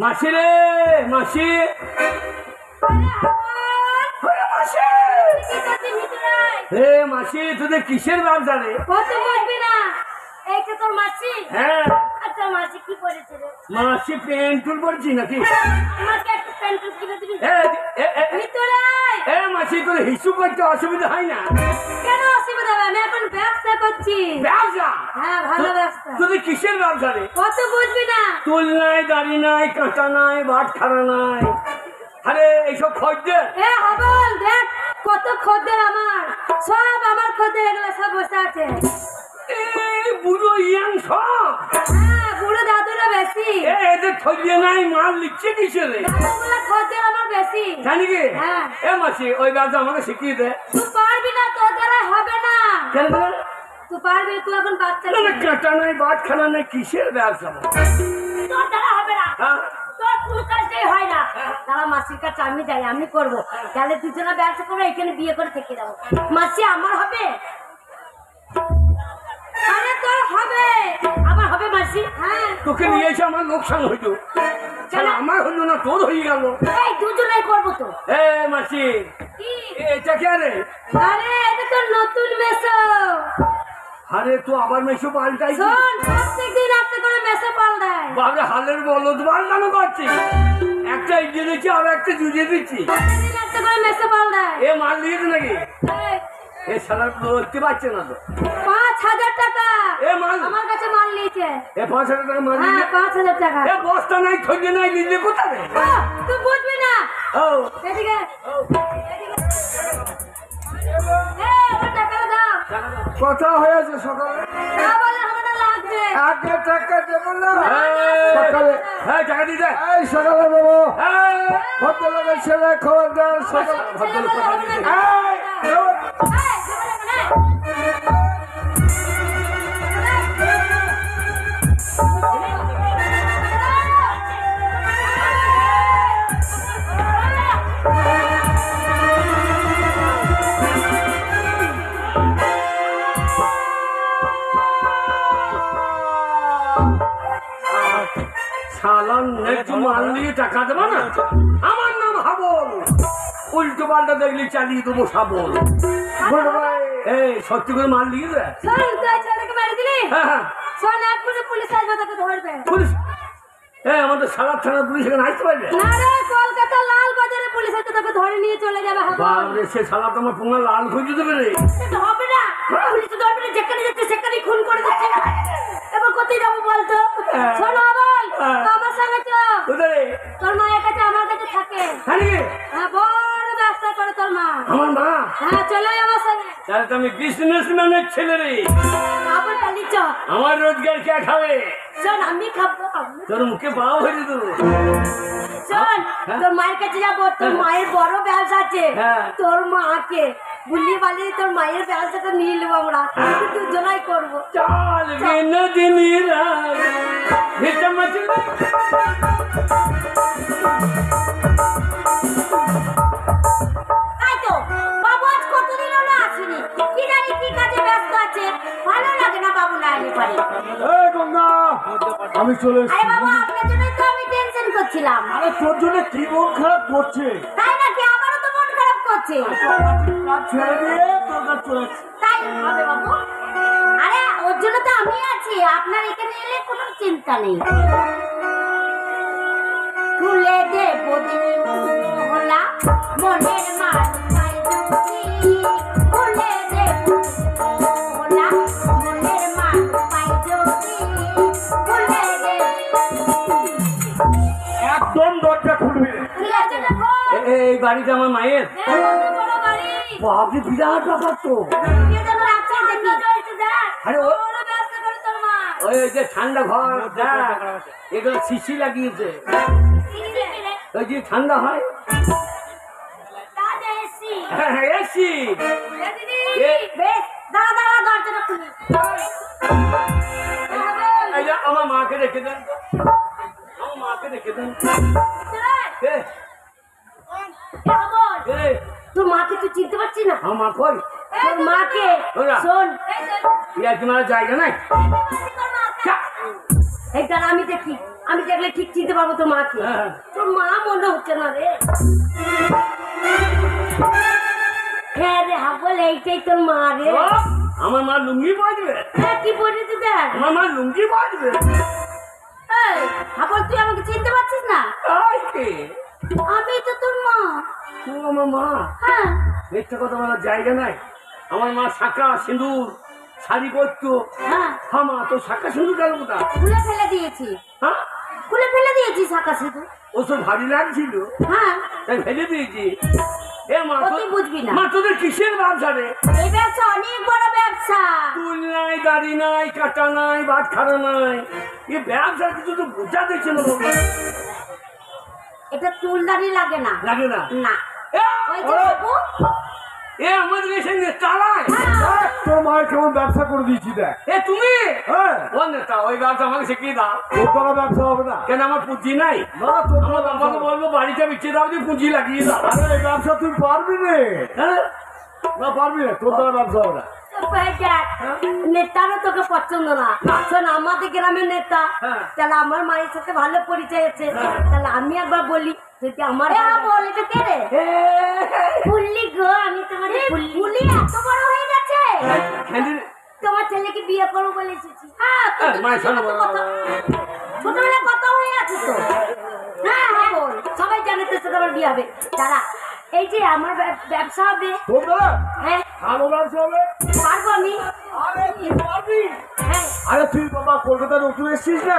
মাসি রে মাসি হে মাসি তোদের কিসের ব্যবসা রে? তোর মাসি? হ্যাঁ। আচ্ছা মাসি কি করেছে রে? মাসি পেন্টুল পড়ছি নাকি? আমাকে একটা পেন্টুল কিনে দিবি? মাসি তোর হিসু করতে অসুবিধা হয় না? কেন অসুবিধা হবে? আমি এখন ব্যবসা করছি। ব্যবসা? হ্যাঁ ভালো ব্যবসা। তোদের কিসের ব্যবসা রে? কত বুঝবি না? তুল নাই, দাড়ি নাই, কাঁটা নাই, বাট খাড়া নাই। আরে এইসব খদ্দের হবল দেখ কত খদ্দের আমার, সব আমার খদ্দের, এগুলো সব বসে আছে। বুড়ো ইয়াং সব? হ্যাঁ বুড়ো দাদুরা বেশি। এদের খদ্দের নাই, মাল লিখছে কিসে রে? দাদুগুলো খদ্দের আমার বেশি। জানি কি? হ্যাঁ। মাসি ওই ব্যবসা আমাকে শিখিয়ে দে। তুই পারবি না, তোর দ্বারা হবে না। কেন? তুই পারবি? তুই এখন বাচ্চা। কাঁটা নাই, বাট খাড়া নাই, কিসের ব্যবসা? তোর দ্বারা হবে না। হ্যাঁ তোর কোনো কাজটাই হয় না। তারা মাসির কাছে আমি যাই, আমি করবো। তাহলে দুজনে ব্যবসা করবো, এখানে বিয়ে করে থেকে যাবো। মাসি আমার হবে? আরে তোর হবে। আমার হবে মাসি। হ্যাঁ তোকে নিয়ে এসে আমার লোকসান হইতো। আমার হইলো না, তোর হয়ে গেল। এই দুজনেই করবো তো। মাসি কি? এটা কে রে? আরে এটা তো নতুন মেসো। আরে তো আবার মেসো পাল্টাই? শোন, প্রত্যেকদিন একটা করে মেসো পাল্টায়। বাবরে হালের বলদ পাল্টানো করছি। একটা ইয়ে দিচ্ছি আর একটা জুড়িয়ে দিচ্ছি। প্রত্যেকদিন একটা করে মেসো পাল্টায়। মাল দিয়েছে নাকি? এ সারা ধরতে পারছে না তো। 5,000 টাকা মাল আমার কাছে মাল নিয়েছে। 5,000 টাকা মাল? হ্যাঁ 5,000 টাকা। বস্তা নাই, খোঁজে নাই, নিলে কোথায়? তুই বুঝবি না। ও এদিকে আমার টাকা দাও। কথা হয়েছে সকালে? না বলে আমাদের লাগবে। আগে টাকা দেবো না সকালে। হ্যাঁ টাকা দিয়ে দে। এই সকালে দেবো। ভদ্রলোকের ছেলে খবরদার সকালে। ভদ্রলোক কথা দিয়েছে। মাল নিয়ে টাকা দেবো না? আমার নাম হাবল। উল্টো পাল্টা দেখলি চালিয়ে দেবো শাবল। এই সত্যি করে মাল নিয়ে দে। হ্যাঁ পুলিশ আসবে, তোকে ধরবে। পুলিশ? আমাদের সারা থানার পুলিশ এখানে আসতে পারবে না রে, কলকাতা লাল বাজারে পুলিশ আছে, তোকে ধরে নিয়ে চলে যাবে। বাবরে সে শালা তোমার পুঙ্গা লাল খুঁজে দেবে রে। সেটা হবে না, পুলিশ তো ধরবে না। যেখানে যাচ্ছে সেখানেই খুন করে দিচ্ছে। এবার কোথায় যাবো বলতো? শোনো বল, আমার সঙ্গে চল। কোথায়? তোর মায়ের কাছে আমার কাছে থাকে। হ্যাঁ বড় ব্যবসা করে তোর মা। আমার মা? হ্যাঁ চলে আমার সঙ্গে। তাহলে তো আমি বিজনেসম্যানের ছেলে রে। আবার চালি চ। আমার রোজগার কে খাবে? শোন আমি খাবো। তোর মুখে পাও হয়ে দেবো। শোন তোর মায়ের কাছে যাবো, তোর মায়ের বড় ব্যবসা আছে। তোর মাকে বুলিয়ে বালিয়ে তোর মায়ের ব্যবসাটা নিয়ে নেবো আমরা, দুজনাই করবো। চল বিনোদিনী রাগ ভিটা মাছি। তাই তো বাবু আজ কতদিন হলো আসেনি, কি জানি কি কাজে ব্যস্ত আছে। ভালো লাগে না বাবু না এলে পারে। গঙ্গা আমি চলে এসেছি। আরে বাবু আপনার জন্যই তো আমি টেনশন করছিলাম। আরে তোর জন্য কি মন খারাপ করছে? তাই নাকি? আমারও তো মন খারাপ করছে। কাজ ছেড়ে দিয়ে তোর কাজ চলে এসেছি। তাই হবে বাবু? আরে ওর জন্য তো আমি আছি, আপনার এখানে এলে কোনো চিন্তা নেই। খুলে দে বদিন হলা মনের মান পাই যদি, খুলে দে হলা মনের মান পাই যদি, খুলে দে। একদম দরজা খুলবি। এই বাড়িতে আমার মায়ের বাপরে বিরাট ব্যাপার তো। আরে ওই যে ঠান্ডা ঘর এগুলো শিশি লাগিয়েছে, ওই যে ঠান্ডা হয়। হ্যাঁ হ্যাঁ এসি। আমার মাকে রেখে দেন, আমার মাকে রেখে দেন। তোর মাকে তুই চিনতে পারছিস না? আমার মা কই? তোর মাকে শোন, ইয়ার কি মারা জায়গা নাই। এইটা আমি দেখি আমি দেখলে ঠিক চিনতে পারবো তোর মাকে। তোর মা মনে হচ্ছে না রে। হ্যাঁ রে হাবল, এইটাই তোর মা রে। আমার মা লুঙ্গি বাজবে? হ্যাঁ, কি পড়েছি দেখ। আমার মা লুঙ্গি বাজবে? হাবল, তুই আমাকে চিনতে পারছিস না? আমি তো তোর মা। আমার মা? হ্যাঁ। মিথ্যা কথা বলার জায়গা নাই। আমার মা শাঁখা সিঁদুর শাড়ি পরতো। হ্যাঁ। হ্যাঁ মা, তো শাঁখা সিঁদুর গেল কোথায়? খুলে ফেলে দিয়েছি। হ্যাঁ, খুলে ফেলে দিয়েছি শাঁখা সিঁদুর। ওসব ভারী লাগছিল, হ্যাঁ, তাই ফেলে দিয়েছি। এ মা, তুই বুঝবি না। মা তোদের কিসের ব্যবসা রে? এই ব্যবসা অনেক বড় ব্যবসা। চুল নাই, দাড়ি নাই, কাটা নাই, ভাত খাওয়া নাই, এ ব্যবসার কিছু তো বোঝা দেখছে না বাবা। এটা চুলদারি লাগে না। লাগে না? না। ওই যে বাবু, এ আমাদের এসে নেতালায় তোর মায়ের কেমন ব্যবসা করে দিয়েছি দেখ। এ তুমি? হ্যাঁ, ও নেতা, ওই ব্যবসা আমাকে শিখিয়ে দাও। তোর দ্বারা ব্যবসা হবে না। কেন, আমার পুঁজি নাই? না, তোর আমার দ্বারা বাবাকে বলবো বাড়িটা বিচ্ছে দাও, দিয়ে পুঁজি লাগিয়ে দাও। আরে এই ব্যবসা তুই পারবি না। হ্যাঁ, না পারবি না, তোর দ্বারা ব্যবসা হবে না। নেতারও তোকে পছন্দ না। শোন, আমাদের গ্রামের নেতা, হ্যাঁ। তাহলে আমার মায়ের সাথে ভালো পরিচয় আছে। তাহলে আমি একবার বলি, যদি আমার বল, এটা কে রে? ফুল্লি গো, আমি তোমার ফুল্লি এত বড় হয়ে গেছে। তোমার ছেলেকে বিয়ে করবো বলে এসেছি। হ্যাঁ, মায়ের সঙ্গে বলো। ছোটবেলায় কথা হয়ে আছে তো। হ্যাঁ হ্যাঁ বল, সবাই জানে তোর সাথে আমার বিয়ে হবে। দাঁড়া, এই যে আমার ব্যবসা হবে। তোর দ্বারা হ্যাঁ, ভালো ব্যবসা হবে। পারবো আমি। আরে তুই পারবি। হ্যাঁ। আরে তুই বাবা কলকাতায় নতুন এসেছিস না?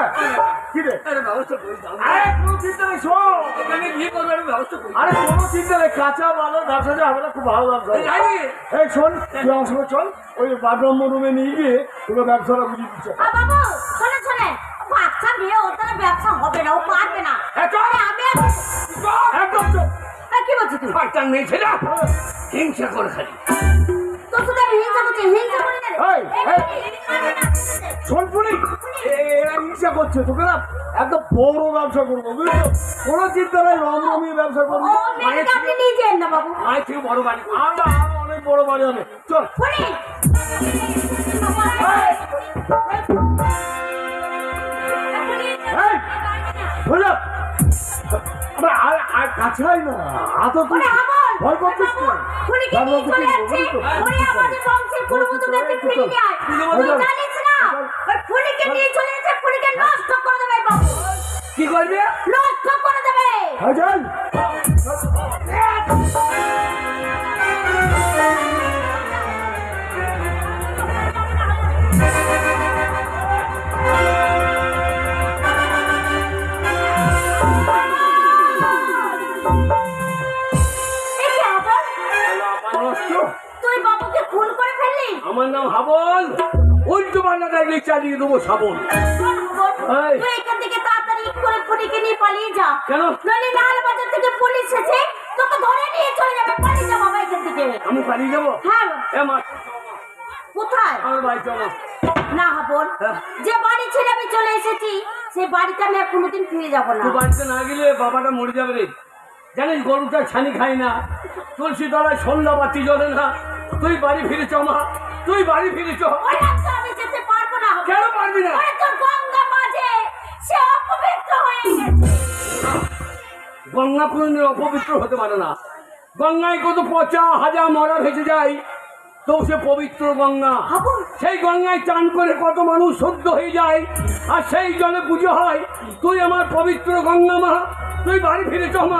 কি রে? আরে ব্যবস্থা করি দাও। আরে কোনো চিন্তা নেই, শোন। এখানে বিয়ে করবে, আমি ব্যবস্থা করি। আরে কোনো চিন্তা নেই, কাঁচা ভালো ব্যবসা যে হবে না, খুব ভালো ব্যবসা হবে। জানি। এই শোন, তুই আমার সঙ্গে চল, ওই 12 নম্বর রুমে নিয়ে গিয়ে তোকে ব্যবসাটা বুঝিয়ে দিচ্ছে। বাবু, শোনে শোনে, বাচ্চা মেয়ে, ওর দ্বারা ব্যবসা হবে না, ও পারবে না। আমি একদম চল। কি বলছি তুই? ফাঁকটার নেই ছেলে, হিংসা করে খালি। তোর সাথে আমি হিংসা করছি, হিংসা করি না রে। এই, শোন পুরি, এরা হিংসা করছে, তোকে না একদম বড় ব্যবসা করবো, বুঝলি? কোনো চিন্তা নাই, রমরমি ব্যবসা করবো। ও মেয়েটাকে আপনি নিয়ে যান না বাবু। মায়ের থেকে বড় বাড়ি করি। আমরা আরো অনেক বড় বাড়ি হবে, চল। পুরি। এই, হয়ে যা। আমরা আর কাছাই না, আতো তুই ভয় করছিস কেন? পুরিকে নিয়ে চলে যাচ্ছে। পুরি আমাদের বংশের পূর্বপুরুষদের ফিরিয়ে নিয়ে আয়। তুই জানিস না? ওই পুরিকে নিয়ে চলে যাচ্ছে, পুরিকে নষ্ট করে দেবে বাবু। কি করবে? নষ্ট করে দেবে। হয়ে যাই। এই কি হাবল? আমার নষ্ট। তুই বাবুকে খুন করে ফেললি? আমার নাম হাবল, উল্টো পাল্টা দেখলে চালিয়ে দেবো শাবল। এই। তুই এখান থেকে তাড়াতাড়ি করে পুরিকে নিয়ে পালিয়ে যা। কেন? নইলে লালবাজার থেকে পুলিশ এসে তোকে ধরে নিয়ে চলে যাবে। পালিয়ে যা বাবা এখান থেকে। আমি পালিয়ে যাবো? হ্যাঁ। এ মা, কোথায়? আমার বাড়ি চলো। না হাবল, হ্যাঁ। যে বাড়ি ছেড়ে আমি চলে এসেছি সেই বাড়িতে আমি আর কোনোদিন ফিরে যাবো না। তুই বাড়িতে না গেলে বাবাটা মরে যাবে রে। জানিস গরুটা ছানি খাই না, তুলসী তলায় সন্ধ্যা বাতি জ্বলে না। তুই বাড়ি ফিরে চ মা, তুই বাড়ি ফিরে চ। ওই রাস্তা আমি যেতে পারবো না হাবল। কেন পারবি না? ওরে তোর গঙ্গা মাঝে সে অপবিত্র হয়ে গেছে। গঙ্গা কোনদিন অপবিত্র হতে পারে না। গঙ্গায় কত পচা হাজা মরা ভেসে যায়, তো সে পবিত্র গঙ্গা। হাবল, সেই গঙ্গায় চান করে কত মানুষ শুদ্ধ হয়ে যায়, আর সেই জলে পুজো হয়। তুই আমার পবিত্র গঙ্গা মা, তুই বাড়ি ফিরে চ মা,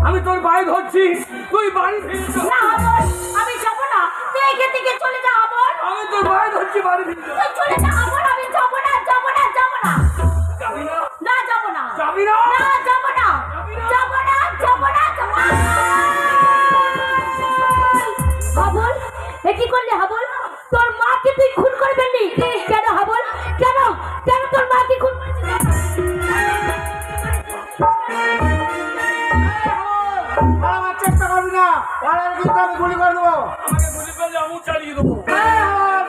আমি তোর পায়ে ধরছি, তুই বাড়ি ফিরে চ। না হাবল, আমি যাবো না। তুই এখান থেকে চলে যা হাবল। আমি তোর পায়ে ধরছি, বাড়ি ফিরে চ। তুই চলে যা হাবল, আমি যাবো না, যাবো না, যাবো না। যাবি না? না যাবো না। যাবি না? না যাবো না, যাবো না, যাবো না, যাবো না। হাবল, এ কি করলি হাবল? তোর মাকে তুই খুন করে ফেললি কেন হাবল? কেন কেন তোর মাকে খুন করেছিস? আমার চেষ্টা করবি না, আর কিন্তু আমি গুলি করে দেবো। আমাকে গুলি করলে আমিও চালিয়ে দেবো।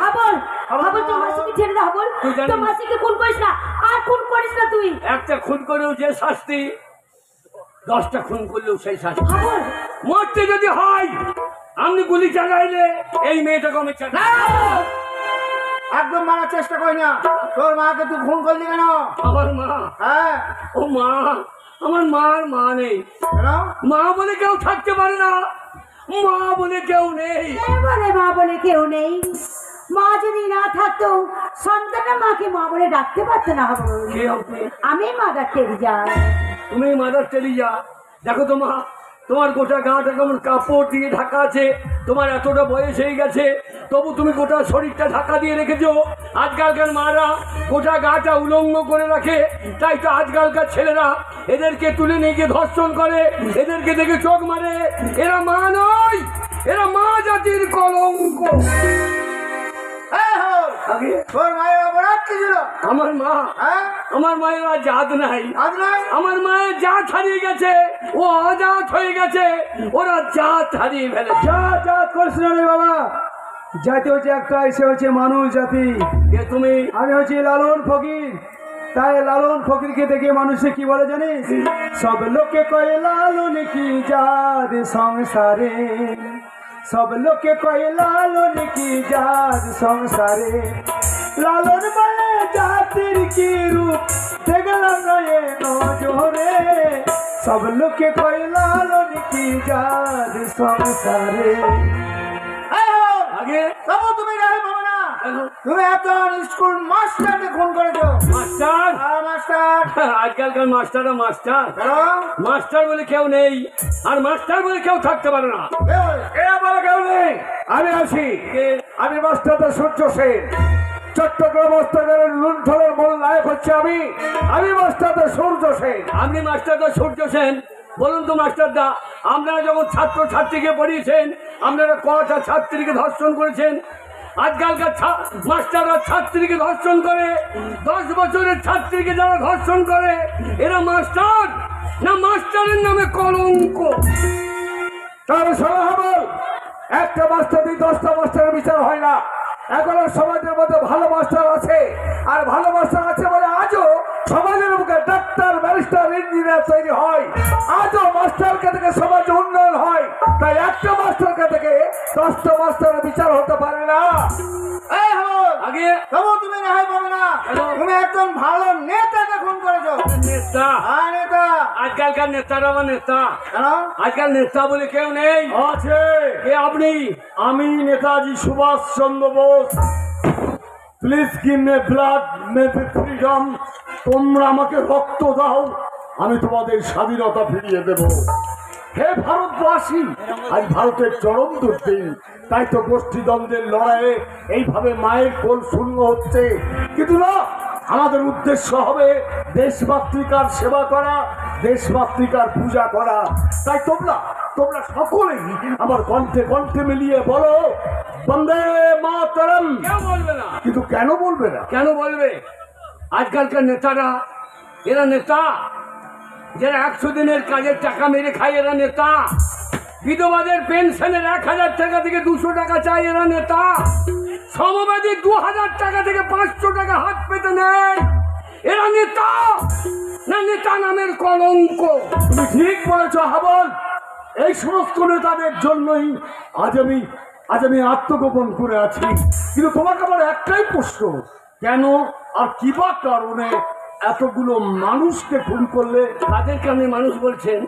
হাবল, হাবল তোর মাসিকে ছেড়ে দে হাবল। তুই জানিস- তোর মাসিকে খুন করিস না, আর খুন করিস না তুই। একটা খুন করেও যে শাস্তি, 10টা খুন করলেও সেই শাস্তি। হাবল, মরতে যদি হয়, আপনি গুলি চালাইলে এই মেয়েটাকে আমি চালাই। একদম মারার চেষ্টা করি না। তোর মাকে তুই খুন করলি কেন? আমার মা, হ্যাঁ ও মা, আমার মার মা নেই। কেন? মা বলে কেউ থাকতে পারে না, মা বলে কেউ নেই। বলে মা বলে কেউ নেই? মা যদি না থাকতো সন্তানরা মাকে মা বলে ডাকতে পারতো না। হবো কে আপনি? আমি মাদার টেরিজা। তুমি মাদার টেরিজা। দেখো তো মা, তোমার গোটা গাটা কেমন কাপড় দিয়ে ঢাকা আছে, তোমার এতটা বয়স হয়ে গেছে, তবু তুমি গোটা শরীরটা ঢাকা দিয়ে রেখেছো। আজকালকার মারা গোটা গাটা উলঙ্গ করে রাখে, তাই তো আজকালকার ছেলেরা এদেরকে তুলে নিয়ে গিয়ে ধর্ষণ করে, এদেরকে দেখে চোখ মারে। এরা মা নয়, এরা মা জাতির কলঙ্ক। আগে তোর মায়ের অপরাধ কি ছিল? আমার মা, হ্যাঁ আমার মায়ের আর জাত নাই। আজ নয়? আমার মায়ের জাত হারিয়ে গেছে, ও অজাত হয়ে গেছে, ওরা জাত হারিয়ে ফেলেছে। জাত করিস না রে বাবা। জাতি হচ্ছে একটাই, সে হচ্ছে মানুষ জাতি। কে তুমি? আমি হচ্ছি লালন ফকির। তাই লালন ফকিরকে দেখে মানুষে কি বলে জানিস? সব লোকে কয় লালন কি জাত সংসারে, সব লোকে কয় লালন কি জাত সংসারে। লালন বলে জাতির কি রূপ দেখলাম না এ নজরে, সব লোকে কয় লালন কি জাত সংসারে। আগে তবু তুমি রাহে পাবো না। কেন? তুমি একজন স্কুল মাস্টারকে খুন করেছো। মাস্টার? আর মাস্টার আজকালকার মাস্টাররা মাস্টার, কেন? মাস্টার বলে কেউ নেই, আর মাস্টার বলে কেউ থাকতে পারে না। কেউ নেই, আমি আছি। কে? আমি মাস্টারটা সূর্য সেন। চট্টগ্রাম হত্যাকাণ্ডের লুণ্ঠনের মূল নায়ক হচ্ছে আমি মাস্টারটা সূর্য সেন। আপনি মাস্টারদা সূর্য সেন। বলুন তো মাস্টারদা, আপনারা যখন ছাত্র ছাত্রীকে পড়িয়েছেন, আপনারা কটা ছাত্রীকে ধর্ষণ করেছেন? আজকালকার মাস্টাররা ছাত্রীকে ধর্ষণ করে, 10 বছরের ছাত্রীকে যারা ধর্ষণ করে, এরা মাস্টার না মাস্টারের নামে কলঙ্ক? তাহলে শোনা হবে, একটা মাস্টার দিয়ে 10টা মাস্টারের বিচার হয় না। এখনো সমাজের মধ্যে ভালো মাস্টার আছে, আর ভালো মাস্টার আছে বলে আজও সমাজের মুখে ডাক্তার, ব্যারিস্টার, ইঞ্জিনিয়ার তৈরি হয়। আজও মাস্টারকে থেকে সমাজে উন্নয়ন হয়। তাই একটা মাস্টারকে থেকে 10টা মাস্টারের বিচার হতে পারে না। আগে তবু তুমি রেহাই পাবে না। তুমি একজন ভালো নেতাকে খুন করেছো। নেতা? হ্যাঁ নেতা। আজকালকার নেতারা আমার নেতা। কেন? আজকাল নেতা বলে কেউ নেই। আছে। কে আপনি? আমি Netaji Subhash Chandra Bose. Please give me blood, me freedom. তোমরা আমাকে রক্ত দাও, আমি তোমাদের স্বাধীনতা ফিরিয়ে দেব। হে ভারতবাসী, আজ ভারতের চরম দুর্দিন। তাই তো গোষ্ঠীদ্বন্দ্বের লড়াইয়ে এইভাবে মায়ের কোল শূন্য হচ্ছে। কিন্তু না, আমাদের উদ্দেশ্য হবে দেশমাতৃকার সেবা করা, দেশমাতৃকার পূজা করা। তাই তোমরা সকলেই আমার কণ্ঠে কণ্ঠে মিলিয়ে বলো বন্দে মাতরম। কেউ বলবে না। কিন্তু কেন বলবে না? কেন বলবে? আজকালকার নেতারা, এরা নেতা। যারা 100 দিনের কাজের টাকা মেরে খায়, এরা নেতা। বিধবাদের পেনশনের 1000 টাকা থেকে 200 টাকা চায়, এরা নেতা। সমবাদী 2000 টাকা থেকে 500 টাকা হাত পেতে নেয়, এরা নেতা না নেতা নামের কলঙ্ক? তুমি ঠিক বলেছ হাবল। এই সমস্ত নেতাদের জন্যই আজ আমি আত্মগোপন করে আছি। কিন্তু তোমাকে আমার একটাই প্রশ্ন, কেন আর কি বা কারণে এতগুলো মানুষকে খুন করলে? তাদেরকে আপনি মানুষ বলছেন?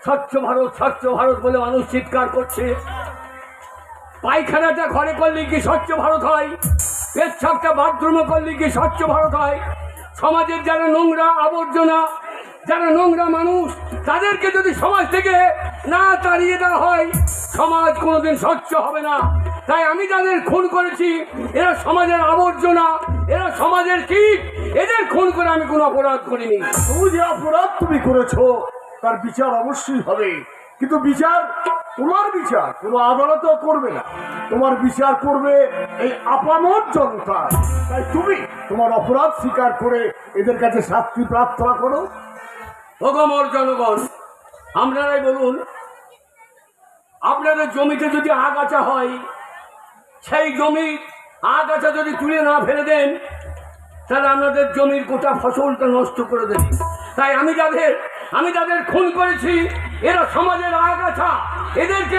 স্বচ্ছ ভারত, স্বচ্ছ ভারত বলে মানুষ চিৎকার করছে। পায়খানাটা ঘরে করলে কি স্বচ্ছ ভারত হয়? পেচ্ছাপটা বাথরুমে করলে কি স্বচ্ছ ভারত হয়? সমাজের যারা নোংরা আবর্জনা, যারা নোংরা মানুষ, তাদেরকে যদি সমাজ থেকে না তাড়িয়ে দেওয়া হয়, সমাজ কোনোদিন স্বচ্ছ হবে না। তাই আমি যাদের খুন করেছি, এরা সমাজের আবর্জনা, এরা সমাজের কীট। এদের খুন করে আমি কোনো অপরাধ করিনি। তুমি যে অপরাধ তুমি করেছো তার বিচার অবশ্যই হবে। কিন্তু তোমার বিচার কোনো আদালতও করবে না। তোমার বিচার করবে এই আপামর জনতা। তাই তুমি তোমার অপরাধ স্বীকার করে এদের কাছে শাস্তি প্রার্থনা করো। ভগমর জনগণ, আপনারাই বলুন, আপনাদের জমিতে যদি আগাছা হয়, সেই জমির আগাছা যদি তুলে না ফেলে দেন, তাহলে আপনাদের জমির গোটা ফসলটা নষ্ট করে দেবে। তাই আমি যাদের খুন করেছি, এরা সমাজের আগাছা, এদেরকে